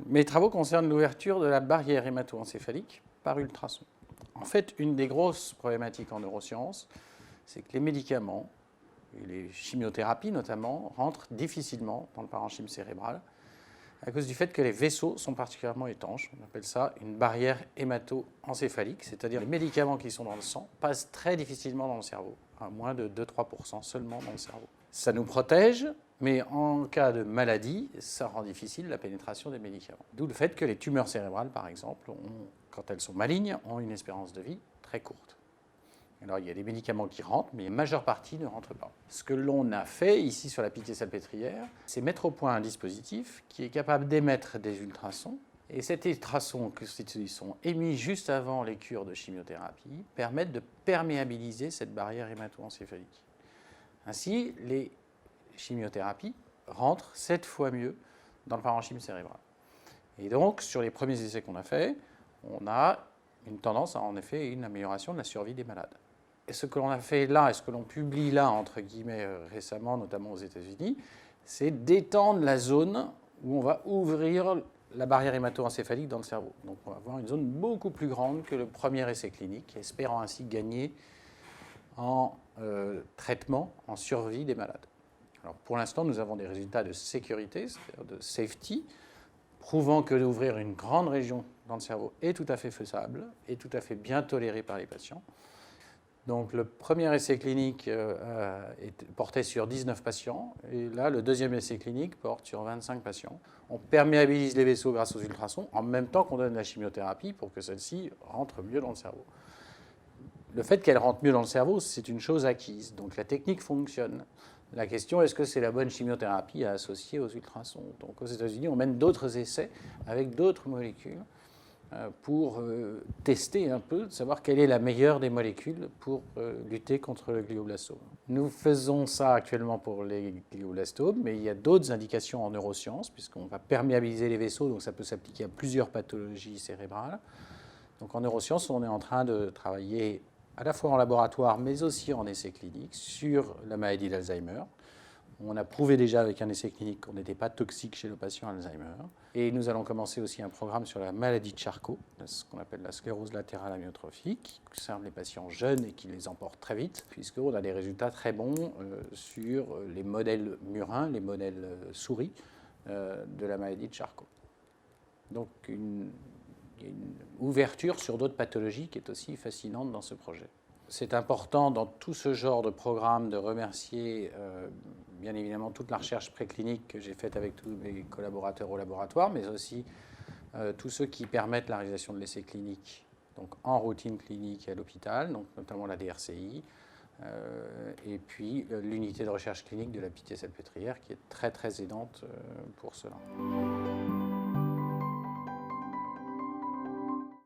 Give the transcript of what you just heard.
Mes travaux concernent l'ouverture de la barrière hémato-encéphalique par ultrason. En fait, une des grosses problématiques en neurosciences, c'est que les médicaments, et les chimiothérapies notamment, rentrent difficilement dans le parenchyme cérébral à cause du fait que les vaisseaux sont particulièrement étanches. On appelle ça une barrière hémato-encéphalique, c'est-à-dire les médicaments qui sont dans le sang passent très difficilement dans le cerveau, à moins de 2-3% seulement dans le cerveau. Ça nous protège, mais en cas de maladie, ça rend difficile la pénétration des médicaments. D'où le fait que les tumeurs cérébrales, par exemple, quand elles sont malignes, ont une espérance de vie très courte. Alors, il y a des médicaments qui rentrent, mais la majeure partie ne rentre pas. Ce que l'on a fait ici sur la pitié-salpêtrière, c'est mettre au point un dispositif qui est capable d'émettre des ultrasons. Et ces ultrasons qui sont émis juste avant les cures de chimiothérapie permettent de perméabiliser cette barrière hémato-encéphalique. Ainsi, les chimiothérapies rentrent 7 fois mieux dans le parenchyme cérébral. Et donc, sur les premiers essais qu'on a faits, on a une tendance à en effet une amélioration de la survie des malades. Et ce que l'on a fait là, et ce que l'on publie là, entre guillemets, récemment, notamment aux États-Unis, c'est d'étendre la zone où on va ouvrir la barrière hémato-encéphalique dans le cerveau. Donc on va avoir une zone beaucoup plus grande que le premier essai clinique, espérant ainsi gagner en traitement, en survie des malades. Alors pour l'instant, nous avons des résultats de sécurité, c'est-à-dire de safety, prouvant que d'ouvrir une grande région dans le cerveau est tout à fait faisable et tout à fait bien toléré par les patients. Donc le premier essai clinique portait sur 19 patients, et là le deuxième essai clinique porte sur 25 patients. On perméabilise les vaisseaux grâce aux ultrasons, en même temps qu'on donne la chimiothérapie pour que celle-ci rentre mieux dans le cerveau. Le fait qu'elle rentre mieux dans le cerveau, c'est une chose acquise, donc la technique fonctionne. La question, est-ce que c'est la bonne chimiothérapie à associer aux ultrasons? Donc aux États-Unis, on mène d'autres essais avec d'autres molécules pour tester un peu, savoir quelle est la meilleure des molécules pour lutter contre le glioblastome. Nous faisons ça actuellement pour les glioblastomes, mais il y a d'autres indications en neurosciences, puisqu'on va perméabiliser les vaisseaux, donc ça peut s'appliquer à plusieurs pathologies cérébrales. Donc en neurosciences, on est en train de travailler à la fois en laboratoire, mais aussi en essai clinique, sur la maladie d'Alzheimer. On a prouvé déjà avec un essai clinique qu'on n'était pas toxique chez le patient Alzheimer. Et nous allons commencer aussi un programme sur la maladie de Charcot, ce qu'on appelle la sclérose latérale amyotrophique, qui concerne les patients jeunes et qui les emporte très vite, puisqu'on a des résultats très bons sur les modèles murins, les modèles souris de la maladie de Charcot. Donc il y a une ouverture sur d'autres pathologies qui est aussi fascinante dans ce projet. C'est important dans tout ce genre de programme de remercier bien évidemment toute la recherche préclinique que j'ai faite avec tous mes collaborateurs au laboratoire, mais aussi tous ceux qui permettent la réalisation de l'essai clinique, donc en routine clinique à l'hôpital, donc notamment la DRCI, et puis l'unité de recherche clinique de la Pitié-Salpêtrière qui est très très aidante pour cela.